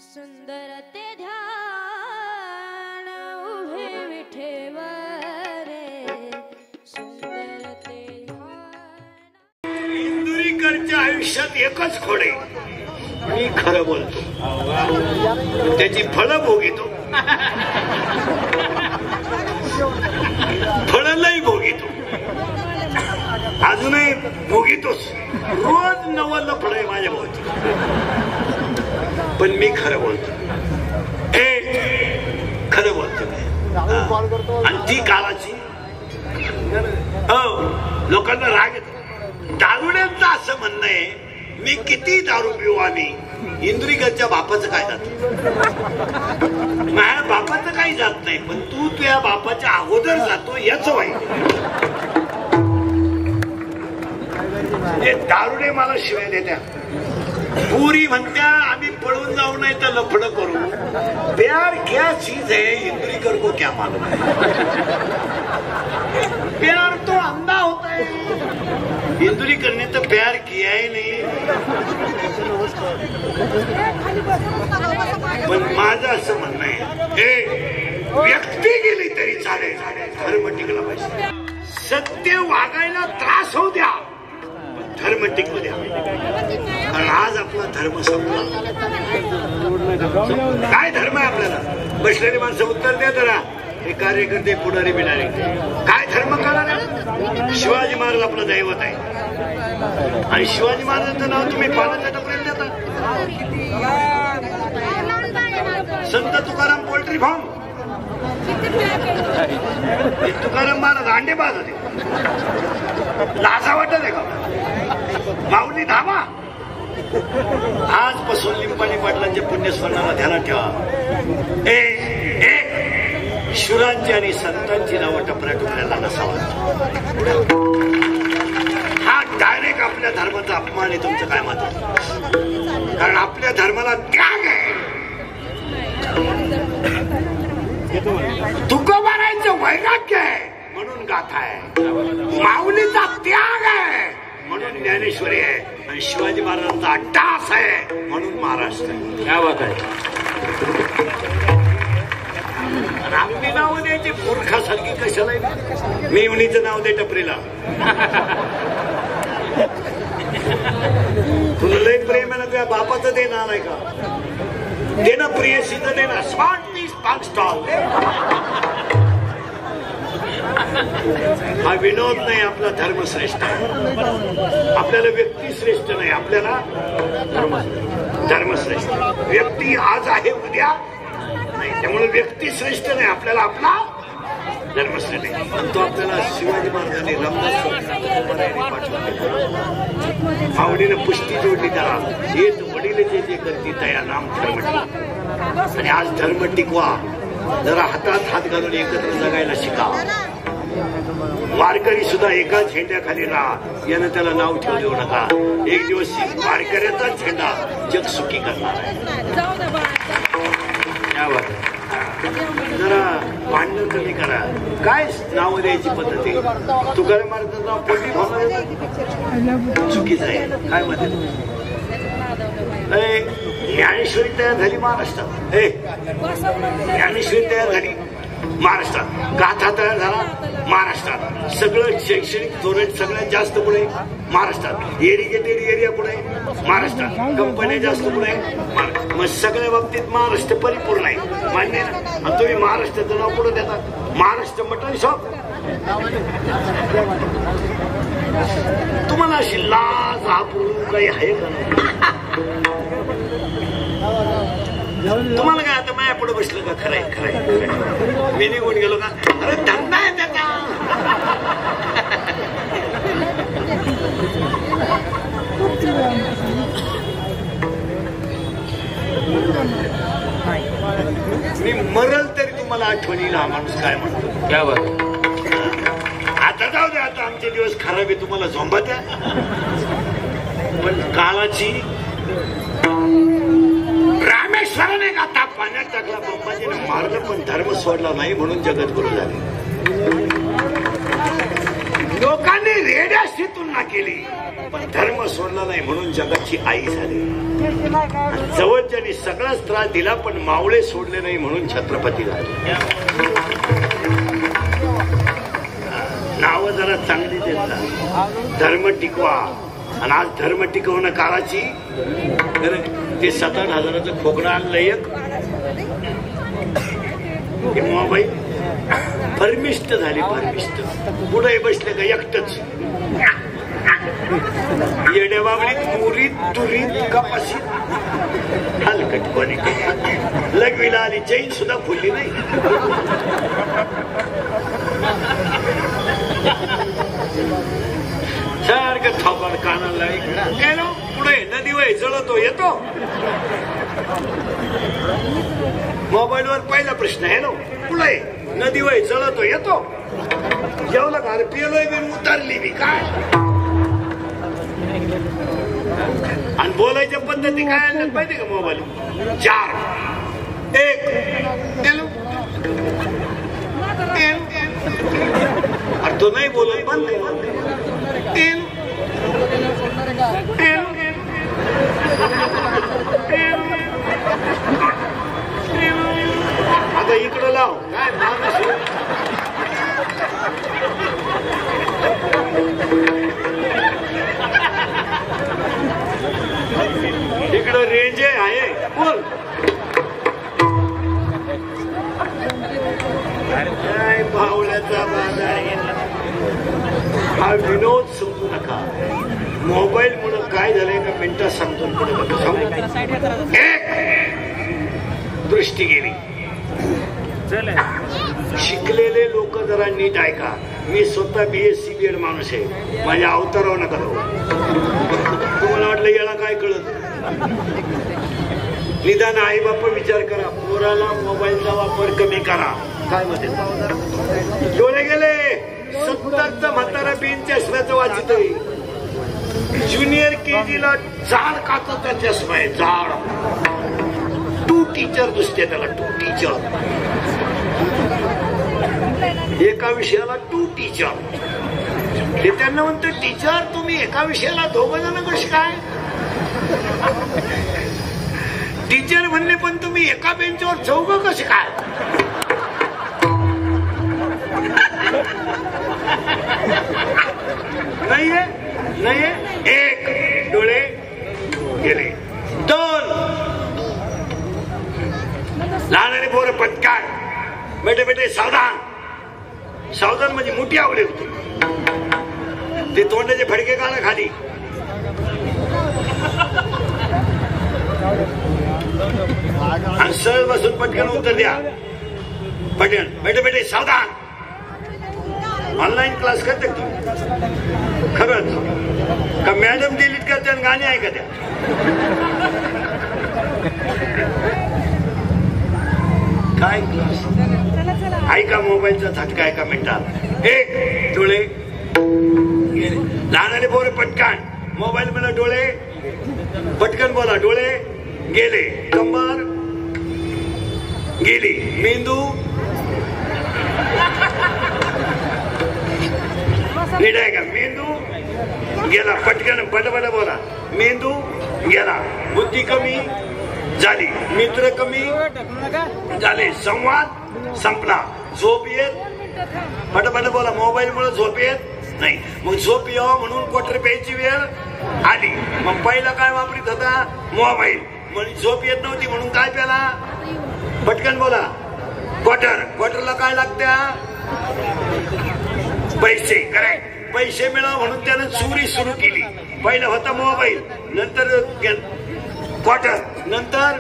सुंदर ते ध्यान उभे विठेवर सुंदर ते ध्यान। इंदुरीकरच्या आयुष्यात एकच खोडे, मी खरं बोलतो, त्याची फळं भोगितो, फळं लई भोगितो, अजूनही भोगितोच, रोज नवल फळ आहे माझ्या भोवती, पण मी खरं बोलतो, खरं बोलतो। आणि ती काळाची लोकांना राग येतो। दारुड्यांचं असं म्हणणं आहे, मी किती दारू पिऊ आम्ही इंदुरीकरच्या बापाचं काय जात, माझ्या बापाचं काही जात नाही, पण तू तुझ्या बापाच्या अगोदर जातो याच वाईट। हे दारुडे मला शिवाय देत्या, पुरी म्हणत्या आम्ही पळून जाऊ नाही तर लफड करू, प्यार क्या चीज है इंदुरीकर को क्या मालूम है, प्यार तो अंधा होता है, इंदुरीकर ने तो प्यार किया ही नहीं। पण माझं असं म्हणणं आहे, व्यक्ती गेली तरी चालेल, धर्म टिकला पाहिजे। सत्य वागायला त्रास होऊ द्या, धर्म टिकू द्या, कारण आज आपला धर्म संपला। काय धर्म आहे आपल्याला? बसलेली माणसं उत्तर द्या जरा, हे कार्यकर्ते पुढारी बिडारी काय धर्म करा? शिवाजी महाराज आपलं दैवत आहे, आणि शिवाजी महाराजांचं नाव तुम्ही पाण्याच्या टपऱ्यात देता। संत तुकाराम पोल्ट्री फार्म, तुकाराम महाराज अंडेबाज होते, लाजा वाटत आहे का? माऊली धावा, आजपासून लिंबाणी पाटलांच्या पुण्यस्मरणाला ध्यानात ठेवा, शुरांची आणि संतांची नावं टपऱ्या टुकऱ्याला नसावा, हा डायरेक्ट आपल्या धर्माचा अपमान आहे। तुमचं काय मत आहे? कारण आपल्या धर्माला त्याग आहे, तुकोबारांचं वैराग्य आहे म्हणून गाथा आहे, माऊलीचा त्याग आहे म्हणून ज्ञानेश्वरी आहे, आणि शिवाजी महाराजांचा अट्टास आहे म्हणून महाराष्ट्र आहे। क्या बात आहे? आपली नाव द्यायची मूर्खासारखी कशाला? मेवणीचं नाव दे टपरीला, तुला लय प्रेम आहे ना, तुझ्या बापाचं देणार आहे का? दे ना, प्रियसीचं दे ना, स्मार्ट स्टॉल। हा विनोद नाही, आपला धर्म श्रेष्ठ आहे, आपल्याला व्यक्ती श्रेष्ठ नाही, आपल्याला धर्म श्रेष्ठ। व्यक्ती आज आहे उद्या नाही, त्यामुळे व्यक्ती श्रेष्ठ नाही, आपल्याला आपला धर्म श्रेष्ठ आहे। पण तो आपल्याला शिवाजी महाराजांनी आवडीनं पुष्टी जोडली त्याला, हेच वडील जे करते तया नाम धर्म टिकवा, आणि आज धर्म टिकवा, जरा हातात हात घालून एकत्र जगायला शिका। वारकरी सुद्धा एका झेंड्याखाली राहा, यानं त्याला नाव ठेवू देऊ नका, एक दिवस वारकऱ्याचा झेंडा जग सुखी करणार आहे। जरा भांडण कमी करा, काय नाव द्यायची पद्धत आहे? तुकाराम महाराजांचं नाव पोटी भावना चुकीचं आहे, काय म्हणते? ज्ञानेश्वरी तयार झाली महाराष्ट्रात, ज्ञानेश्वरी तयार झाली महाराष्ट्रात, गाथा तयार झाला महाराष्ट्रात, सगळं शैक्षणिक धोरण सगळ्यात जास्त पुढे महाराष्ट्रात, इरिगेटेड एरिया पुढे महाराष्ट्रात, कंपन्या जास्त पुढे, मग सगळ्या बाबतीत महाराष्ट्र परिपूर्ण आहे, मान्य आहे ना? आणि तुम्ही महाराष्ट्राचं नाव पुढे देता, महाराष्ट्र मटन शॉप। तुम्हाला अशी लाज आपू काही आहे का? तुम्हाला काय आता माया पुढे बसलं का? खरंय खरंय, मी निघून गेलो का? अरे धंदा आहे त्याचा, मी मरल तरी तुम्हाला आठवणीला हा माणूस काय म्हणतो। क्या बात? आता जाऊ दे, आता आमचे दिवस खराब आहे, तुम्हाला झोंबा द्या, पण काळाची रामेश्वराने गाथा पाण्यात टाकला, बाप्पाजीने मारलं पण धर्म सोडला नाही म्हणून जगद्गुरु झाले। लोकांनी रेड्याशी तुलना केली, पण धर्म सोडला नाही म्हणून जगाची आई झाली. जवळच्यानी सगळाच त्रास दिला, पण मावळे सोडले नाही म्हणून छत्रपती झाले. नाव जरा चांगली देतात, धर्म टिकवा. आणि आज धर्म टिकवणं काळाची ते 7,000-8,000चं खोकडा आणलं एक मोबाईल परमिष्ट झाली. परमिष्ट पुढे बसले का एकटच येड्या बाबडीत मुरीत तुरीत कपाशीत हलकट कोणी लगविला आली, चैन सुद्धा खुलली नाही. सारखं थोपाड कानाला गेलो पुढे नदी वय जळतो येतो. मोबाईल वर पहिला प्रश्न आहे ना, पुढे नदी वय जळतो येतो. जेवला का अरे पिलोय मी उतरली मी काय. आणि बोलायच्या पद्धती काय आणल्यात माहिती का मोबाईल. 4 1 अरे तो नाही बोलत बंद. आता इकडं लाव काय माणूस. इकडं रेंज आहे बोल. काय भावल्याचा बाजार हा विनोद समजू नका. मोबाईल मुळे काय झालंय का मिनिटात सांगतो. दृष्टी गेली. शिकलेले लोक जरा नीट ऐका. मी स्वतः BSc BEd माणूस आहे. माझ्या अवतारावर नका जाऊ. तुम्हाला वाटलं याला काय कळत. निदान आई बाप विचार करा. पोराला मोबाईलचा वापर कमी करा. काय म्हणते डोळे गेले. 70चा म्हातारा बिन चष्म्याचं वाचित आहे. ज्युनियर KG ला जाड काचाचा चष्मा आहे. जाड 2 टीचर दिसते त्याला. 2 टीचर एका विषयाला 2 टीचर. हे त्यांना म्हणते टीचर तुम्ही एका विषयाला 2 जण कसे काय. टीचर म्हणले पण तुम्ही एका बेंचवर 4 कसे काय. नाहीये नाहीये. 1 डोळे गेले. 2 लहान पोरं पटकान बेटे बेटे सावधान. सावधान म्हणजे मोठी आवडे होती. ते तोंडाचे फडके काढा खाली. आणि सरळ बसून पटकन उत्तर द्या. पटकन बेटे बेटे सावधान. ऑनलाईन क्लास करते तुम्ही खरंच का मॅडम डिलीट करते आणि गाणी ऐकत त्या. काय क्लास ऐका. मोबाईलचा झटका एका मिनिटात. 1 डोळे गेले. लहानाले पोरे पटकन मोबाईल मध्ये डोळे पटकन बोला. डोळे गेले. कंबर गेली. मेंदू नीट आहे का. मेंदू गेला. पटकन बडबड बोला. मेंदू गेला. बुद्धी कमी झाली. मित्र कमी झाले. संवाद संपला. झोप येत पटपट बोला. मोबाईल मुळे झोप येत नाही. मग झोप यावं म्हणून क्वार्टर प्यायची वेळ आली. मग पहिला काय वापरीत होता मोबाईल. म्हणजे झोप येत नव्हती म्हणून काय प्याला. पटकन बोला. क्वार्टर. क्वार्टरला काय लागत्या पैसे. करेक्ट. पैसे मिळावं म्हणून त्यानं चोरी सुरू केली. पहिलं होता मोबाईल, नंतर क्वार्टर, नंतर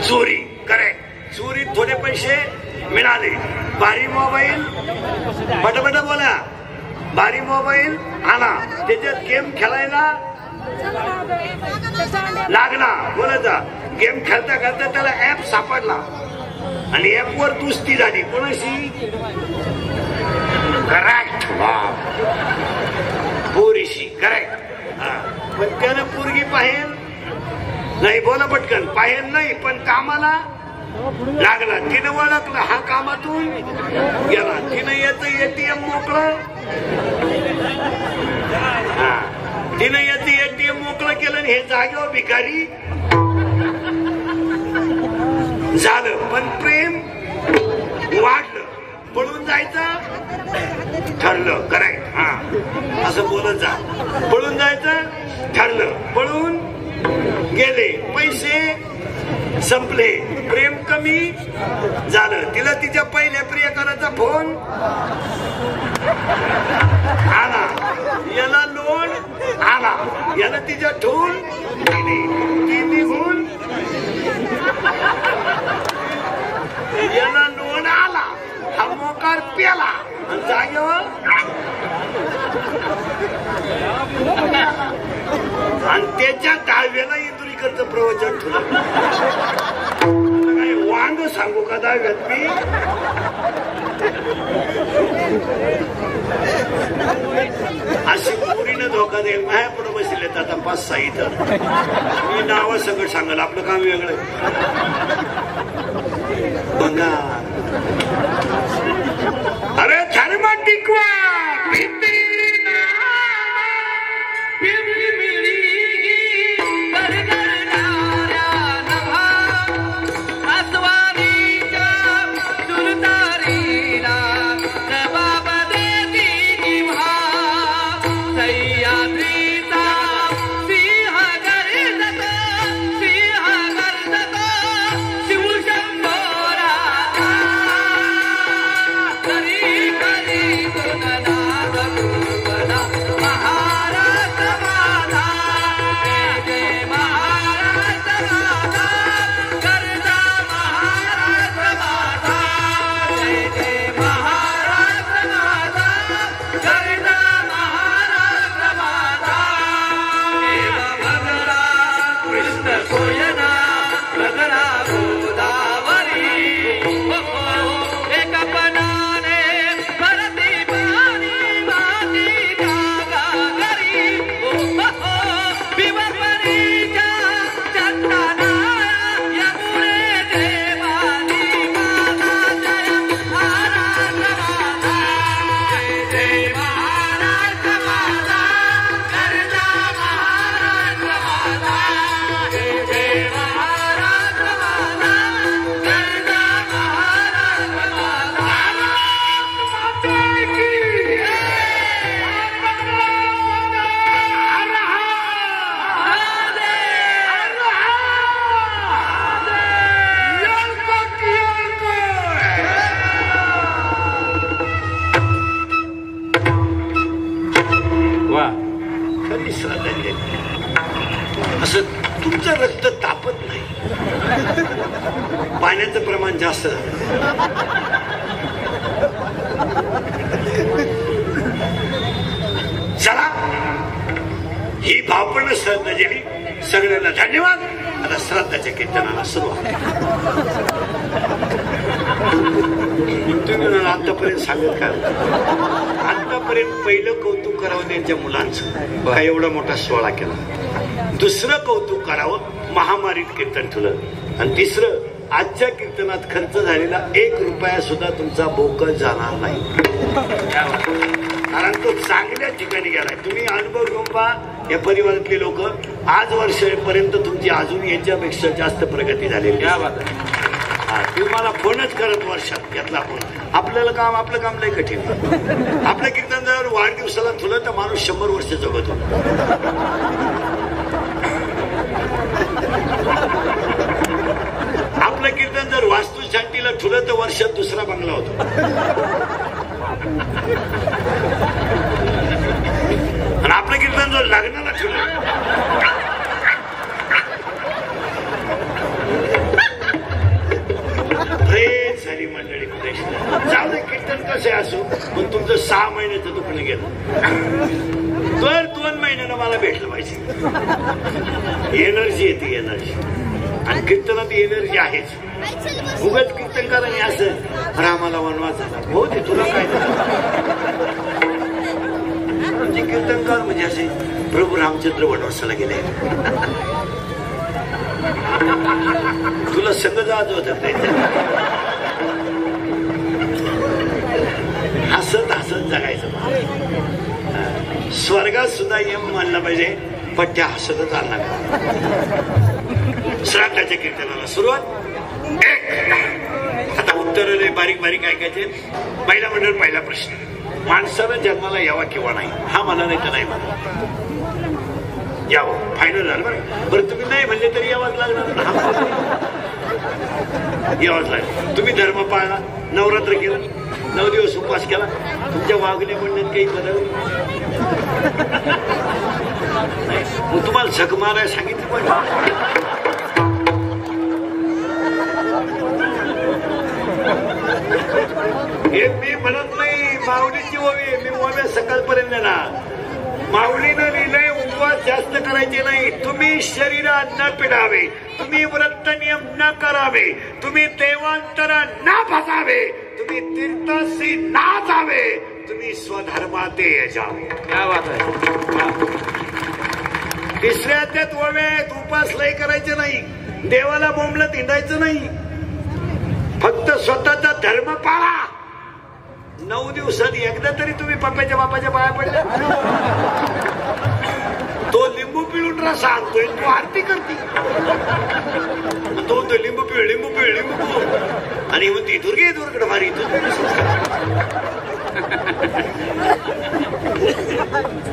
चोरी. करेक्ट. चोरीत थोडे पैसे मिळाले. भारी मोबाईल पटपट बोला. भारी मोबाईल आला. त्याच्यात गेम खेळायला लागला. बोलायचा. गेम खेळता खेळता त्याला ऍप सापडला आणि ऍप वर दुस्ती झाली. कोणाशी. करेक्ट. पोरीशी. करेक्ट. पण त्यानं पोरगी पाहेल नाही. बोला पटकन. पाहेल नाही पण कामाला लागला. तिनं ओळखलं हा कामातून गेला. तिनं याचं एटीएम मोकळं, तिनं याचं एटीएम मोकळं केलं. हे जागेवर भिकारी झालं. पण प्रेम वाढलं. पळून जायचं ठरलं. करेक्ट. हा असं बोलत जा. पळून जायचं ठरलं. पळून गेले. पैसे संपले. प्रेम कमी झालं. तिला तिच्या पहिल्या प्रियकराचा फोन आला. याला लोन आला. याला तिच्या ठेवून ती निघून याला लोन आला. हा मोकार प्याला आणि जागेवर आणि त्याच्या दहाव्याला इंदुरीकरचं प्रवचन ठेवलं. काय वांग सांगू का दहाव्यात मी? अशी पुरीनं धोका देईल. माझ्या पुढे बसले आता 5-6 इथं. मी नाव सगळं सांगल. आपलं काम वेगळं. बघा अरे धर्म टिकवा असं तुमचं रक्त तापत नाही. पाण्याचं प्रमाण जास्त झालं. चला ही भावपूर्ण श्रद्धांजली सगळ्यांना धन्यवाद. आता श्राद्धाच्या कीर्तनाला सुरुवात. तुम्ही आतापर्यंत सांगत का? आतापर्यंत पहिलं कौतुक करावं त्यांच्या मुलांचं. बघा एवढा मोठा सोहळा केला. दुसरं कौतुक करावं महामारीत कीर्तन ठेवलं. आणि तिसरं आजच्या कीर्तनात खर्च झालेला 1 रुपया सुद्धा तुमचा बोकस जाणार नाही. कारण तो चांगल्या ठिकाणी गेलाय. तुम्ही अनुभव घेऊन पहा. या परिवारातले लोक आज वर्षापर्यंत तुमची अजून याच्यापेक्षा जास्त प्रगती झालेली. तुम्ही मला फोनच करत वर्षात घेतला फोन. आपलं काम लय कठीण. आपल्या कीर्तन जर वाढदिवसाला ठुलं तर माणूस 100 वर्ष जगत होतो. आपलं कीर्तन जर वास्तुशांतीला ठुलं तर वर्षात दुसरा बंगला होतो. आणि आपलं कीर्तन जर लग्नाला ठेवलं झाली मंडळी. जाऊ दे कीर्तन कसे असो पण तुमचं 6 महिन्याचं दुखणं गेलं तर 2 महिन्यानं मला भेटलं पाहिजे. एनर्जी येते एनर्जी. आणि कीर्तनात एनर्जी आहेच. उगाच कीर्तन करा नाही असं रामाला वनवास झाला हो ते तुला काय म्हणजे कीर्तनकार म्हणजे असे प्रभू रामचंद्र वनवासाला गेले. तुला सगळं जात होत हसत हसत जगायचं. स्वर्गात सुद्धा यम मानला पाहिजे, पण त्या हसतच आणला. श्राद्धाच्या कीर्तनाला सुरुवात. आता उत्तर बारीक बारीक ऐकायचे. पहिला मंडळ, पहिला प्रश्न. माणसानं जन्माला यावा किंवा नाही, हा मला नाही तर नाही मला यावं. फायनल झालं बरं. बरं तुम्ही नाही म्हणले तरी यावाच लागणार. यावाच लागणार. तुम्ही धर्म पाळला, नवरात्र केलं, 9 दिवस उपवास केला, तुमच्या वागणे म्हणण्यात काही बदल मग तुम्हाला झक मारायला सांगितलं पण. हे मी म्हणत नाही माऊलीची ओवी, मी ओव्या सकाळपर्यंत ना. माऊलीनं लिहिलंय उपवास जास्त करायचे नाही, तुम्ही शरीरात न पिडावे, तुम्ही व्रत नियम न करावे, तुम्ही देवांतरा न फसावे, तुम्ही तीर्थाशी ना जावे, तुम्ही स्वधर्माते जावे. क्या बात आहे. तिसऱ्या त्यात ओव्यात उपास लय करायचे नाही, देवाला बोंबलत हिंडायचं नाही, फक्त स्वतःचा धर्म पाळा. 9 दिवसांनी एकदा तरी तुम्ही पप्पाच्या बापाच्या पाया पडल्या. तो लिंबू पिळून रसा आणतोय, तू आरती करते. तो लिंबू पिळ, लिंबू पिळ, लिंबू पिळ, आणि मग ती दुर्गे दुर्गड मारी.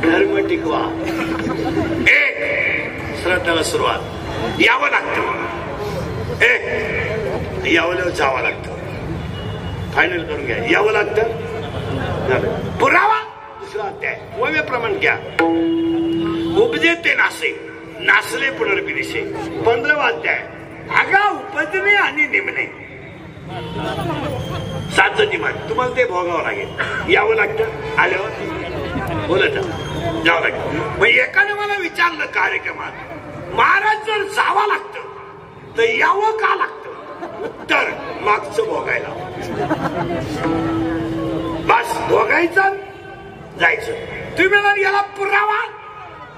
धर्म टिकवा. श्राद्धाला सुरुवात. यावं लागतं, यावं जावं लागतं. फायनल करून घ्या. यावं लागतं. पुरावा. दुसरा अध्याय ओव्याप्रमाण घ्या. उपजे ते नासे, नासले पुनर्विनिशे. 15वा अध्याय आगा उपजणे आणि निमणे. 7चं निमान. तुम्हाला ते भोगावं लागेल. यावं लागतं. आल्यावर बोलत जावं लागतं. मग एकाने मला विचारलं कार्यक्रमात, महाराज जर जावं लागतं तर यावं का लागतं? तर मागचं भोगायला. बस भोगायचं, जायचं. तुम्ही म्हणाल याला पुरावा.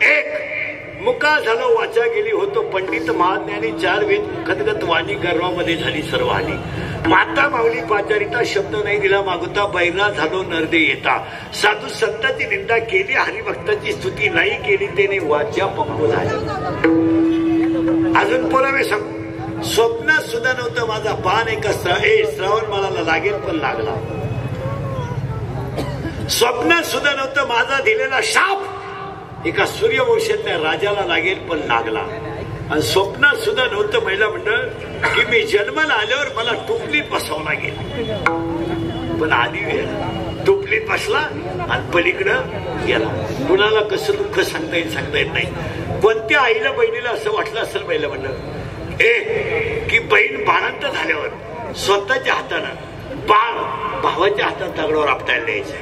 1 मुका झालं वाचा गेली होतो पंडित महाज्ञानी 4 वेद मुखदगत वाणी गर्वामध्ये झाली सर्व हानी. माता माऊली पाचारिता शब्द नाही दिला मागुता, बैरा झालो नरदे येता. साधू संतांची निंदा केली, हरिभक्ताची स्तुती नाही केली, त्याने वाचा पक्को झाली. अजून पुरावे सांग. स्वप्नात सुद्धा नव्हतं माझा पान एका श्रावण माळाला लागेल, पण लागला. स्वप्नात सुद्धा नव्हतं माझा दिलेला शाप एका सूर्यवंशातल्या राजाला लागेल, पण लागला. आणि स्वप्नात सुद्धा नव्हतं महिला मंडळ की मी जन्माला आल्यावर मला टुपलीत बसावं लागेल, पण आधी वेळ टुपलीत बसला आणि पलीकडं गेला. कुणाला कसं दुःख सांगता येत नाही. कोणत्या आईला बहिणीला असं वाटलं असेल महिला मंडळ की बहीण बाळांत झाल्यावर स्वतःच्या हातानं बाळ भावाच्या हातात दगडावर आपटायला द्यायचं,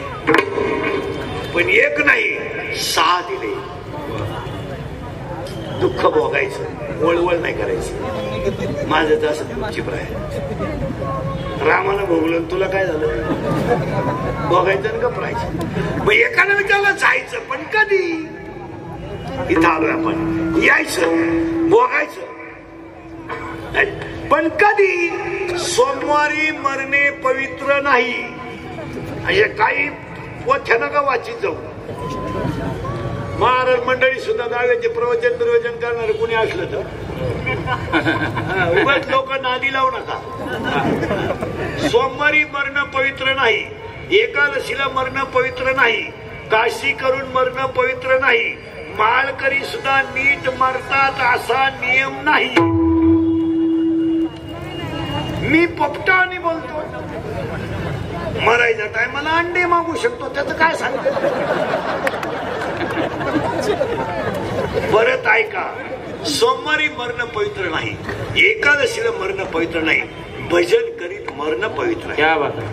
पण एक नाही 6 दिले. दुःख भोगायचं, वळवळ नाही करायचं. माझं तर असं गुपचूप आहे. रामानं भोगलं, तुला काय झालं? भोगायचं का पडायचं? मग एकानं विचारलं जायचं, पण कधी? इथं आलोय आपण. यायचं, भोगायचं, पण कधी? सोमवारी मरणे पवित्र नाही. अशा काही वचन का वाचित जाऊ. महाराज मंडळी सुद्धा दाव्याचे प्रवचन दुर्वचन करणार कुणी असलं तर उगाच लोक नादी लावू नका. सोमवारी मरणं पवित्र नाही, एकादशीला मरणं पवित्र नाही, काशी करून मरणं पवित्र नाही, माळकरी सुद्धा नीट मरतात असा नियम नाही. मी पोपटाने बोलतो. मरायच्या टायमाला अंडे मागू शकतो, त्याचं काय सांगतो. परत ऐका. सोमवारी मरणं पवित्र नाही, एकादशीला मरणं पवित्र नाही, भजन करीत मरणं पवित्र. क्या बात आहे.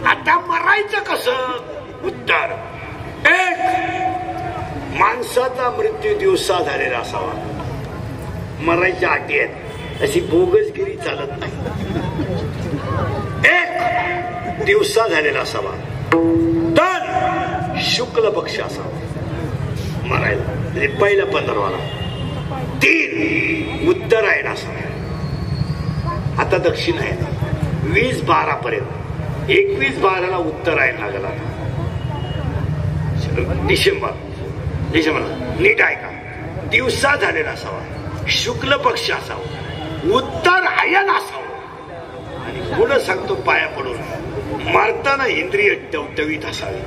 आता मरायचं कसं? उत्तर 1 माणसाचा मृत्यू दिवसा झालेला असावा. मरायच्या अटी आहेत, अशी बोगसगिरी चालत नाही. 1 दिवसा झालेला असावा, 2 शुक्ल पक्ष असावा मरायला. म्हणजे पहिला 15वाला 3 उत्तरायण असावा. आता दक्षिण आहे 20-12 पर्यंत 21-12ला उत्तरायण लागला. डिसेंबर नीट ऐका. दिवसा झालेला असावा, शुक्ल पक्ष असावा, उत्तरायण असावं. आणि पुढं सांगतो पाया पडून मारताना इंद्रिय टवटवीत असावी.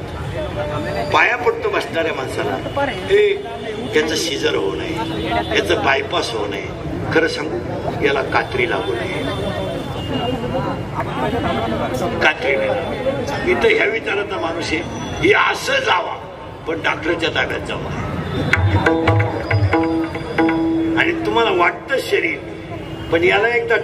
पाया पडतो बसणाऱ्या माणसाला त्याचं सिजर होऊ नये, त्याचं बायपास होऊ नये. खरं सांगू याला कात्री लागू नये. कात्री नाही. इथं ह्या विचाराचा माणूस आहे हे असं जावा पण डॉक्टरच्या ताब्यात जावा. आणि तुम्हाला वाटतं शरीर पण याला एकदा